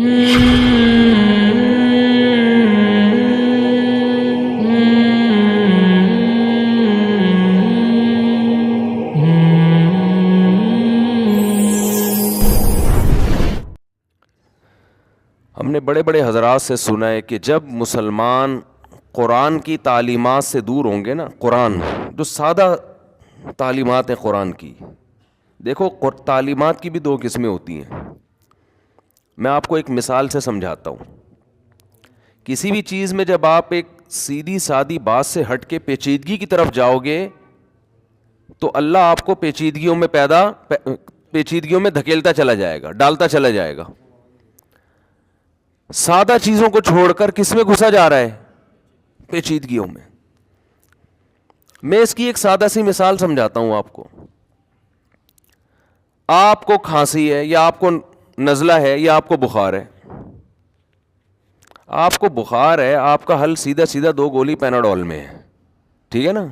ہم نے بڑے بڑے حضرات سے سنا ہے کہ جب مسلمان قرآن کی تعلیمات سے دور ہوں گے نا، قرآن جو سادہ تعلیمات ہیں قرآن کی، دیکھو تعلیمات کی بھی دو قسمیں ہوتی ہیں. میں آپ کو ایک مثال سے سمجھاتا ہوں. کسی بھی چیز میں جب آپ ایک سیدھی سادی بات سے ہٹ کے پیچیدگی کی طرف جاؤ گے تو اللہ آپ کو پیچیدگیوں میں دھکیلتا چلا جائے گا، ڈالتا چلا جائے گا. سادہ چیزوں کو چھوڑ کر کس میں گھسا جا رہا ہے؟ پیچیدگیوں میں. میں اس کی ایک سادہ سی مثال سمجھاتا ہوں آپ کو. آپ کو کھانسی ہے یا آپ کو نزلہ ہے یا آپ کو بخار ہے. آپ کو بخار ہے، آپ کا حل سیدھا سیدھا 2 گولی پیناڈول میں ہے، ٹھیک ہے نا.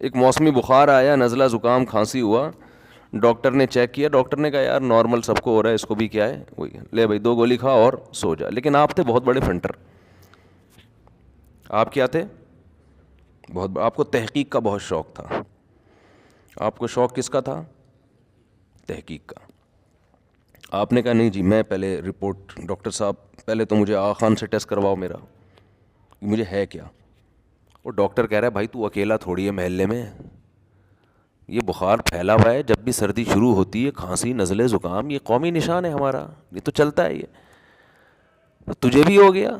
ایک موسمی بخار آیا، نزلہ زکام کھانسی ہوا، ڈاکٹر نے چیک کیا، ڈاکٹر نے کہا یار نارمل سب کو ہو رہا ہے، اس کو بھی کیا ہے وہی لے بھائی 2 گولی کھا اور سو جا. لیکن آپ تھے بہت بڑے فنٹر. آپ کیا تھے؟ آپ کو تحقیق کا بہت شوق تھا. آپ کو شوق کس کا تھا؟ تحقیق کا. آپ نے کہا نہیں جی میں پہلے رپورٹ، ڈاکٹر صاحب پہلے تو مجھے آغا خان سے ٹیسٹ کرواؤ میرا، مجھے ہے کیا. اور ڈاکٹر کہہ رہا ہے بھائی تو اکیلا تھوڑی ہے محلے میں، یہ بخار پھیلا ہوا ہے، جب بھی سردی شروع ہوتی ہے کھانسی نزلے زکام یہ قومی نشان ہے ہمارا، یہ تو چلتا ہے، یہ تجھے بھی ہو گیا.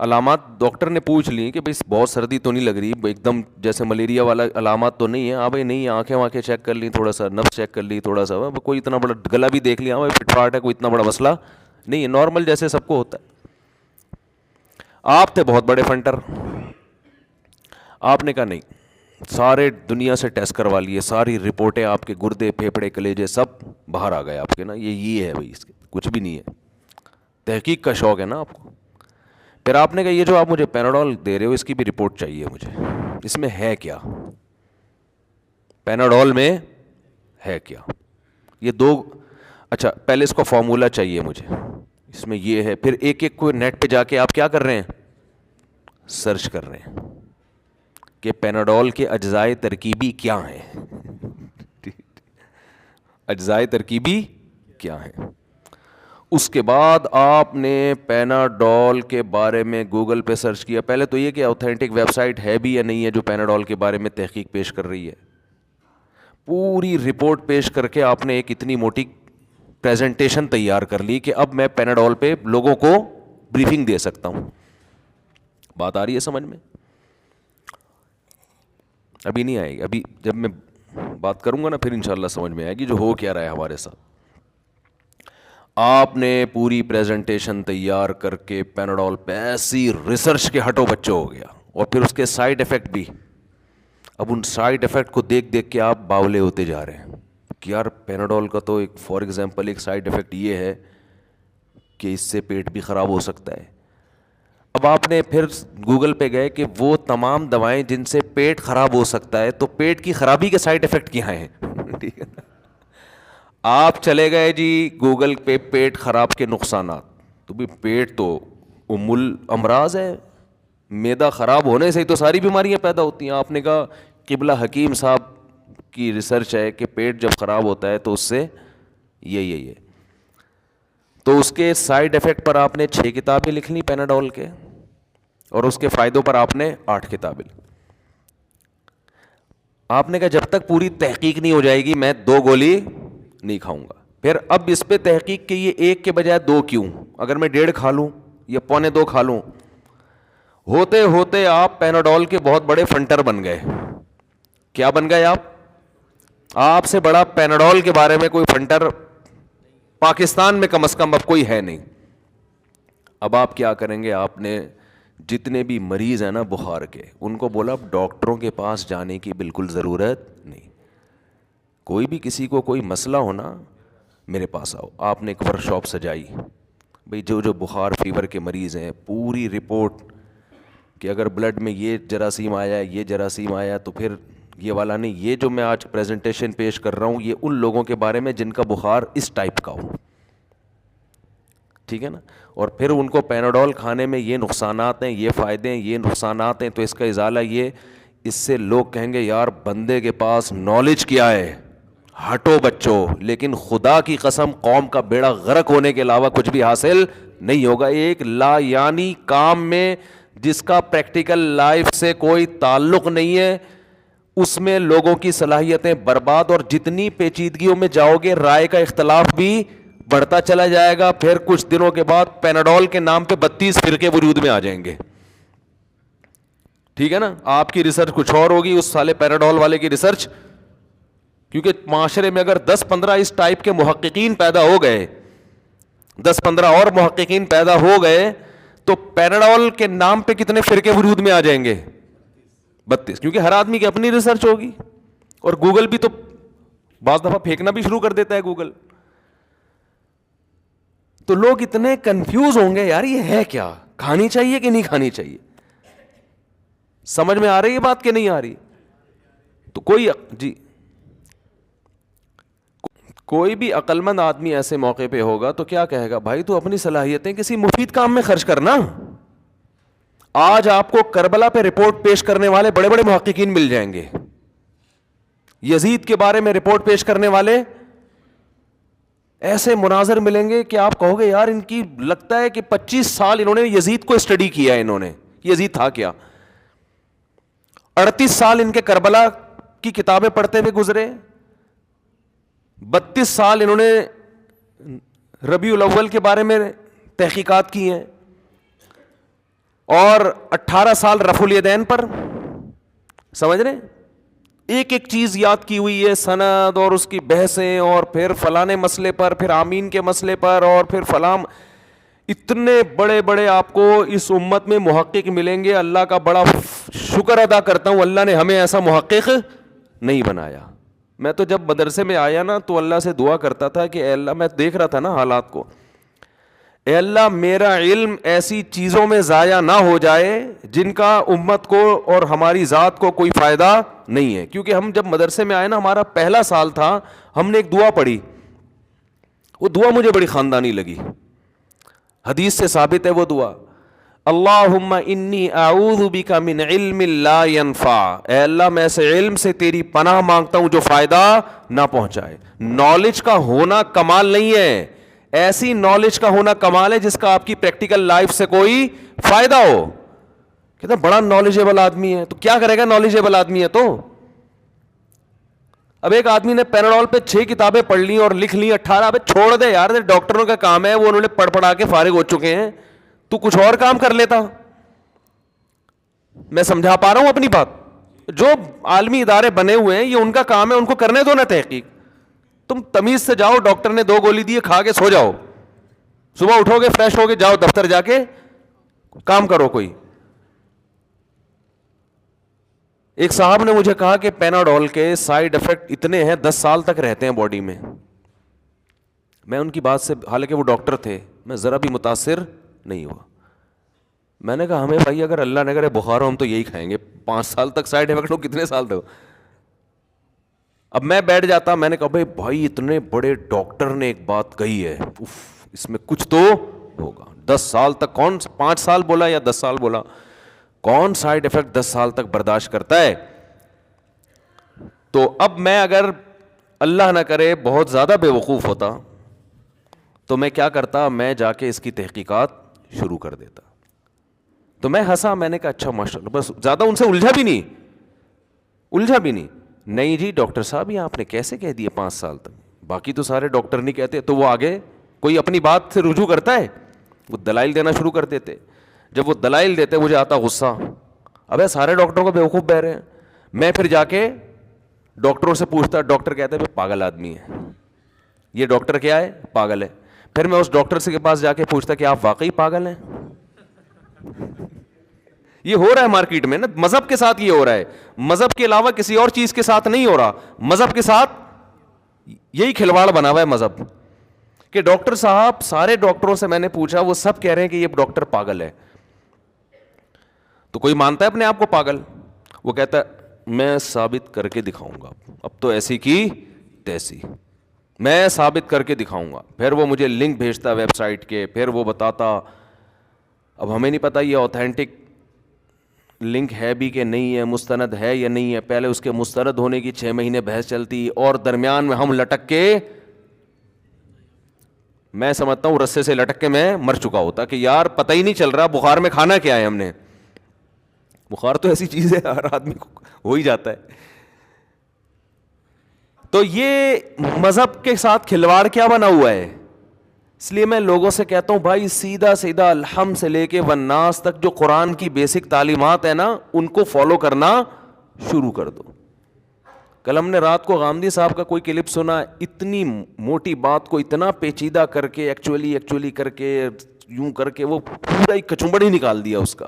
علامات ڈاکٹر نے پوچھ لی کہ بھائی بہت سردی تو نہیں لگ رہی، ایک دم جیسے ملیریا والا علامات تو نہیں ہے. ہاں بھائی نہیں، آنکھیں چیک کر لی، تھوڑا سا نفس چیک کر لی، تھوڑا سا کوئی اتنا بڑا گلا بھی دیکھ لیا، ہاں بھائی فٹ فاٹ ہے، کوئی اتنا بڑا مسئلہ نہیں ہے، نارمل جیسے سب کو ہوتا ہے. آپ تھے بہت بڑے فنٹر. آپ نے کہا نہیں، سارے دنیا سے ٹیسٹ کروا لیے، ساری رپورٹیں آپ کے گردے پھیپھڑے کلیجے سب باہر آ گئے آپ کے نا، یہ ہے بھائی اس کے کچھ بھی نہیں ہے. تحقیق کا شوق ہے نا آپ کو. پھر آپ نے کہا یہ جو آپ مجھے پیناڈول دے رہے ہو اس کی بھی رپورٹ چاہیے مجھے، اس میں ہے کیا، پیناڈول میں ہے کیا. یہ 2 اچھا پہلے اس کا فارمولا چاہیے مجھے، اس میں یہ ہے. پھر ایک ایک کو نیٹ پہ جا کے آپ کیا کر رہے ہیں؟ سرچ کر رہے ہیں کہ پیناڈول کے اجزائے ترکیبی کیا ہیں. اجزائے ترکیبی کیا ہیں. اس کے بعد آپ نے پیناڈول کے بارے میں گوگل پہ سرچ کیا. پہلے تو یہ کہ اوتھینٹک ویب سائٹ ہے بھی یا نہیں ہے جو پیناڈول کے بارے میں تحقیق پیش کر رہی ہے. پوری رپورٹ پیش کر کے آپ نے ایک اتنی موٹی پریزنٹیشن تیار کر لی کہ اب میں پیناڈول پہ لوگوں کو بریفنگ دے سکتا ہوں. بات آ رہی ہے سمجھ میں؟ ابھی نہیں آئے گی، ابھی جب میں بات کروں گا نا پھر انشاءاللہ سمجھ میں آئے گی جو ہو کیا رہا ہے ہمارے ساتھ. آپ نے پوری پریزنٹیشن تیار کر کے پیناڈول پہ ایسی ریسرچ کے ہٹو بچوں ہو گیا، اور پھر اس کے سائیڈ ایفیکٹ بھی. اب ان سائیڈ ایفیکٹ کو دیکھ دیکھ کے آپ باولے ہوتے جا رہے ہیں کہ یار پیناڈول کا تو ایک فار ایگزامپل ایک سائیڈ ایفیکٹ یہ ہے کہ اس سے پیٹ بھی خراب ہو سکتا ہے. اب آپ نے پھر گوگل پہ گئے کہ وہ تمام دوائیں جن سے پیٹ خراب ہو سکتا ہے، تو پیٹ کی خرابی کے سائیڈ ایفیکٹ کیا ہیں. ٹھیک ہے نا. آپ چلے گئے جی گوگل پہ پیٹ خراب کے نقصانات، تو بھی پیٹ تو ام الامراض ہے، معدہ خراب ہونے سے ہی تو ساری بیماریاں پیدا ہوتی ہیں. آپ نے کہا قبلہ حکیم صاحب کی ریسرچ ہے کہ پیٹ جب خراب ہوتا ہے تو اس سے یہ تو اس کے سائیڈ ایفیکٹ پر آپ نے 6 کتابیں لکھ لی پیناڈول کے، اور اس کے فائدوں پر آپ نے 8 کتابیں. آپ نے کہا جب تک پوری تحقیق نہیں ہو جائے گی میں 2 گولی نہیں کھاؤں گا. پھر اب اس پہ تحقیق کہ یہ 1 کے بجائے 2 کیوں، اگر میں 1.5 کھا لوں یا 1.25 کھا لوں. ہوتے ہوتے آپ پیناڈول کے بہت بڑے فنٹر بن گئے. کیا بن گئے آپ سے بڑا پیناڈول کے بارے میں کوئی فنٹر پاکستان میں کم از کم اب کوئی ہے نہیں. اب آپ کیا کریں گے؟ آپ نے جتنے بھی مریض ہیں نا بخار کے، ان کو بولا اب ڈاکٹروں کے پاس جانے کی بالکل ضرورت نہیں، کوئی بھی کسی کو کوئی مسئلہ ہونا میرے پاس آؤ. آپ نے ایک ورک شاپ سجائی، بھئی جو بخار فیور کے مریض ہیں پوری رپورٹ کہ اگر بلڈ میں یہ جراثیم آیا ہے، یہ جراثیم آیا تو پھر یہ والا نہیں. یہ جو میں آج پریزنٹیشن پیش کر رہا ہوں یہ ان لوگوں کے بارے میں جن کا بخار اس ٹائپ کا ہو. ٹھیک ہے نا. اور پھر ان کو پیناڈول کھانے میں یہ نقصانات ہیں, یہ فائدے ہیں, یہ نقصانات ہیں, تو اس کا ازالہ یہ, اس سے لوگ کہیں گے یار بندے کے پاس نالج کیا ہے, ہٹو بچوں. لیکن خدا کی قسم قوم کا بیڑا غرق ہونے کے علاوہ کچھ بھی حاصل نہیں ہوگا. ایک لا یعنی کام میں جس کا پریکٹیکل لائف سے کوئی تعلق نہیں ہے, اس میں لوگوں کی صلاحیتیں برباد, اور جتنی پیچیدگیوں میں جاؤ گے رائے کا اختلاف بھی بڑھتا چلا جائے گا. پھر کچھ دنوں کے بعد پیناڈول کے نام پہ 32 فرقے وجود میں آ جائیں گے. ٹھیک ہے نا, آپ کی ریسرچ کچھ اور ہوگی, اس سالے پیناڈول والے کی ریسرچ, کیونکہ معاشرے میں اگر 10-15 اس ٹائپ کے محققین پیدا ہو گئے, 10-15 اور محققین پیدا ہو گئے, تو پیناڈول کے نام پہ کتنے فرقے وجود میں آ جائیں گے؟ 32. کیونکہ ہر آدمی کی اپنی ریسرچ ہوگی, اور گوگل بھی تو بعض دفعہ پھینکنا بھی شروع کر دیتا ہے گوگل. تو لوگ اتنے کنفیوز ہوں گے یار یہ ہے کیا, کھانی چاہیے کہ نہیں کھانی چاہیے. سمجھ میں آ رہی ہے بات کہ نہیں آ رہی؟ تو کوئی بھی عقل مند آدمی ایسے موقع پہ ہوگا تو کیا کہے گا, بھائی تو اپنی صلاحیتیں کسی مفید کام میں خرچ کرنا. آج آپ کو کربلا پہ رپورٹ پیش کرنے والے بڑے بڑے محققین مل جائیں گے, یزید کے بارے میں رپورٹ پیش کرنے والے ایسے مناظر ملیں گے کہ آپ کہو گے یار ان کی لگتا ہے کہ 25 سال انہوں نے یزید کو اسٹڈی کیا ہے, انہوں نے یزید تھا کیا. 38 سال ان کے کربلا کی کتابیں پڑھتے ہوئے گزرے, 32 سال انہوں نے ربیع الاول کے بارے میں تحقیقات کی ہیں, اور 18 سال رفع الیدین پر. سمجھ رہے ہیں, ایک ایک چیز یاد کی ہوئی ہے, سند اور اس کی بحثیں, اور پھر فلانے مسئلے پر, پھر آمین کے مسئلے پر, اور پھر فلاں. اتنے بڑے بڑے آپ کو اس امت میں محقق ملیں گے. اللہ کا بڑا شکر ادا کرتا ہوں, اللہ نے ہمیں ایسا محقق نہیں بنایا. میں تو جب مدرسے میں آیا نا تو اللہ سے دعا کرتا تھا کہ اے اللہ, میں دیکھ رہا تھا نا حالات کو, اے اللہ میرا علم ایسی چیزوں میں ضائع نہ ہو جائے جن کا امت کو اور ہماری ذات کو کوئی فائدہ نہیں ہے. کیونکہ ہم جب مدرسے میں آئے نا, ہمارا پہلا سال تھا, ہم نے ایک دعا پڑھی, وہ دعا مجھے بڑی خاندانی لگی, حدیث سے ثابت ہے وہ دعا, اللہم انی اعوذ بک من علم لا ینفع. اے اللہ میں ایسے علم سے تیری پناہ مانگتا ہوں جو فائدہ نہ پہنچائے. نالج کا ہونا کمال نہیں ہے, ایسی نالج کا ہونا کمال ہے جس کا آپ کی پریکٹیکل لائف سے کوئی فائدہ ہو. کہتا بڑا نالجیبل آدمی ہے, تو کیا کرے گا نالجیبل آدمی ہے تو. اب ایک آدمی نے پیناڈول پہ 6 کتابیں پڑھ لی اور لکھ لی 18. اب چھوڑ دے یار, ڈاکٹروں کا کام ہے, وہ انہوں نے پڑھ پڑھا کے فارغ ہو چکے ہیں, تو کچھ اور کام کر لیتا. میں سمجھا پا رہا ہوں اپنی بات؟ جو عالمی ادارے بنے ہوئے ہیں یہ ان کا کام ہے, ان کو کرنے دو نا تحقیق. تم تمیز سے جاؤ, ڈاکٹر نے 2 گولی دی, کھا کے سو جاؤ, صبح اٹھو گے فریش ہو کے جاؤ دفتر, جا کے کام کرو کوئی. ایک صاحب نے مجھے کہا کہ پیناڈول کے سائیڈ ایفیکٹ اتنے ہیں 10 سال تک رہتے ہیں باڈی میں. میں ان کی بات سے, حالانکہ وہ ڈاکٹر تھے, میں ذرا بھی متاثر نہیں ہوا. میں نے کہا ہمیں بھائی اگر اللہ نے کرے بخار ہو ہم تو یہی کھائیں گے, 5 سال تک سائیڈ ایفیکٹ ہو, کتنے سال تک. اب میں بیٹھ جاتا, میں نے کہا بھائی اتنے بڑے ڈاکٹر نے ایک بات کہی ہے, اس میں کچھ تو ہوگا. 10 سال تک کون, 5 سال بولا یا 10 سال بولا, کون سائیڈ ایفیکٹ 10 سال تک برداشت کرتا ہے. تو اب میں اگر اللہ نہ کرے بہت زیادہ بے وقوف ہوتا تو میں کیا کرتا, میں جا کے اس کی تحقیقات شروع کر دیتا. تو میں ہنسا, میں نے کہا اچھا ماشاء اللہ, بس زیادہ ان سے الجھا بھی نہیں. نہیں جی ڈاکٹر صاحب یہ آپ نے کیسے کہہ دیے 5 سال تک, باقی تو سارے ڈاکٹر نہیں کہتے. تو وہ آگے کوئی اپنی بات سے رجوع کرتا ہے, وہ دلائل دینا شروع کر دیتے. جب وہ دلائل دیتے مجھے آتا غصہ, ابے سارے ڈاکٹروں کو بیوقوف بہ رہے ہیں. میں پھر جا کے ڈاکٹروں سے پوچھتا, ڈاکٹر کہتے ہیں پاگل آدمی ہے, یہ ڈاکٹر کیا ہے, پاگل ہے. پھر میں اس ڈاکٹر سے کے پاس جا کے پوچھتا کہ آپ واقعی پاگل ہیں. یہ ہو رہا ہے مارکیٹ میں نا, مذہب کے ساتھ یہ ہو رہا ہے, مذہب کے علاوہ کسی اور چیز کے ساتھ نہیں ہو رہا, مذہب کے ساتھ یہی کھلواڑ بنا ہوا ہے مذہب. کہ ڈاکٹر صاحب, سارے ڈاکٹروں سے میں نے پوچھا, وہ سب کہہ رہے ہیں کہ یہ ڈاکٹر پاگل ہے. تو کوئی مانتا ہے اپنے آپ کو پاگل؟ وہ کہتا ہے میں ثابت کر کے دکھاؤں گا, اب تو ایسی کی تیسی. میں ثابت کر کے دکھاؤں گا. پھر وہ مجھے لنک بھیجتا ویب سائٹ کے, پھر وہ بتاتا. اب ہمیں نہیں پتہ یہ اوتھینٹک لنک ہے بھی کہ نہیں ہے, مستند ہے یا نہیں ہے. پہلے اس کے مستند ہونے کی 6 مہینے بحث چلتی, اور درمیان میں ہم لٹک کے, میں سمجھتا ہوں رسے سے لٹک کے میں مر چکا ہوتا کہ یار پتہ ہی نہیں چل رہا بخار میں کھانا کیا ہے ہم نے. بخار تو ایسی چیز ہے ہر آدمی کو ہو ہی جاتا ہے. تو یہ مذہب کے ساتھ کھلواڑ کیا بنا ہوا ہے. اس لیے میں لوگوں سے کہتا ہوں بھائی سیدھا سیدھا الحمد سے لے کے والناس تک جو قرآن کی بیسک تعلیمات ہیں نا, ان کو فالو کرنا شروع کر دو. کل ہم نے رات کو غامدی صاحب کا کوئی کلپ سنا, اتنی موٹی بات کو اتنا پیچیدہ کر کے ایکچولی کر کے یوں کر کے وہ پورا ایک کچمبڑ ہی نکال دیا اس کا.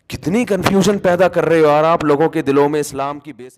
کتنی کنفیوژن پیدا کر رہے ہو یار آپ لوگوں کے دلوں میں اسلام کی بیسک